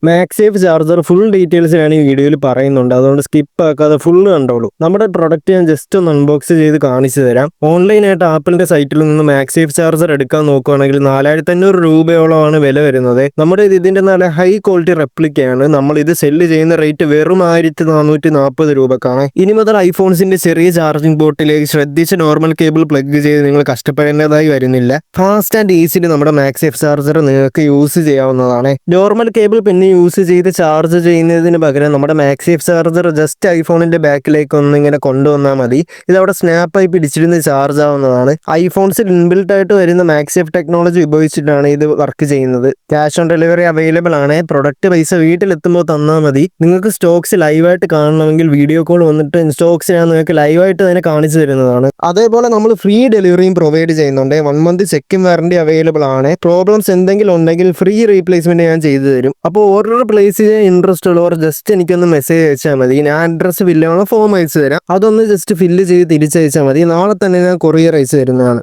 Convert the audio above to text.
MagSafe charger full details ഞാൻ ഈ വീഡിയോയിൽ പറയുന്നുണ്ട്. അതുകൊണ്ട് സ്കിപ്പ് ആക്കാതെ ഫുള്ള് കണ്ടോളൂ. നമ്മുടെ പ്രൊഡക്റ്റ് ഞാൻ ജസ്റ്റ് ഒന്ന് അൺബോക്സ് ചെയ്ത് കാണിച്ചു തരാം. ഓൺലൈനായിട്ട് ആപ്പിളിന്റെ സൈറ്റിൽ നിന്ന് മാക്സേഫ് ചാർജർ എടുക്കാൻ നോക്കുകയാണെങ്കിൽ 4500 രൂപയോളമാണ് വില വരുന്നത്. നമ്മുടെ ഇതിന്റെ നല്ല ഹൈ ക്വാളിറ്റി റെപ്ലിക്കയാണ്. നമ്മൾ ഇത് സെല്ല് ചെയ്യുന്ന റേറ്റ് വെറും 1440 രൂപക്കാണ്. ഇനി മുതൽ ഐഫോൺസിന്റെ ചെറിയ ചാർജിംഗ് പോർട്ടിലേക്ക് ശ്രദ്ധിച്ച് നോർമൽ കേബിൾ പ്ലഗ് ചെയ്ത് നിങ്ങൾ കഷ്ടപ്പെടേണ്ടതായി വരുന്നില്ല. ഫാസ്റ്റ് ആൻഡ് ഈസിലി നമ്മുടെ മാക്സേഫ് ചാർജർ നിങ്ങൾക്ക് യൂസ് ചെയ്യാവുന്നതാണ്. നോർമൽ കേബിൾ പിന്നെ യൂസ് ചെയ്ത് ചാർജ് ചെയ്യുന്നതിന് പകരം നമ്മുടെ മാക്സേഫ് ചാർജർ ജസ്റ്റ് ഐഫോണിന്റെ ബാക്കിലേക്ക് ഒന്ന് ഇങ്ങനെ കൊണ്ടുവന്നാൽ മതി. ഇതവിടെ സ്നാപ്പായി പിടിച്ചിരുന്ന് ചാർജ് ആവുന്നതാണ്. ഐഫോൺസിൽ ഇൻബിൽട്ട് ആയിട്ട് വരുന്ന മാക്സേഫ് ടെക്നോളജി ഉപയോഗിച്ചിട്ടാണ് ഇത് വർക്ക് ചെയ്യുന്നത്. ക്യാഷ് ഓൺ ഡെലിവറി അവൈലബിൾ ആണ്. പ്രൊഡക്റ്റ് പൈസ വീട്ടിലെത്തുമ്പോൾ തന്നാൽ മതി. നിങ്ങൾക്ക് സ്റ്റോക്സ് ലൈവായിട്ട് കാണണമെങ്കിൽ വീഡിയോ കോൾ വന്നിട്ട് സ്റ്റോക്സ് ഞാൻ നിങ്ങൾക്ക് ലൈവായിട്ട് തന്നെ കാണിച്ചു തരുന്നതാണ്. അതേപോലെ നമ്മൾ ഫ്രീ ഡെലിവറിയും പ്രൊവൈഡ് ചെയ്യുന്നുണ്ട്. 1 മന്ത് ചെക്കിംഗ് വാറണ്ടി അവൈലബിൾ ആണ്. പ്രോബ്ലംസ് എന്തെങ്കിലും ഉണ്ടെങ്കിൽ ഫ്രീ റീപ്ലേസ്മെന്റ് ഞാൻ ചെയ്തു തരും. അപ്പോൾ ഓർഡർ പ്ലേസ് ചെയ്യാൻ ഇൻട്രസ്റ്റ് ഉള്ളവർ ജസ്റ്റ് എനിക്കൊന്ന് മെസ്സേജ് അയച്ചാൽ മതി. ഞാൻ അഡ്രസ്സ് ഫില്ല് ചെയ്യണം, ഫോം അയച്ചു തരാം. അതൊന്ന് ജസ്റ്റ് ഫില്ല് ചെയ്ത് തിരിച്ചയച്ചാൽ മതി. നാളെ തന്നെ ഞാൻ കൊറിയർ അയച്ചു തരുന്നതാണ്.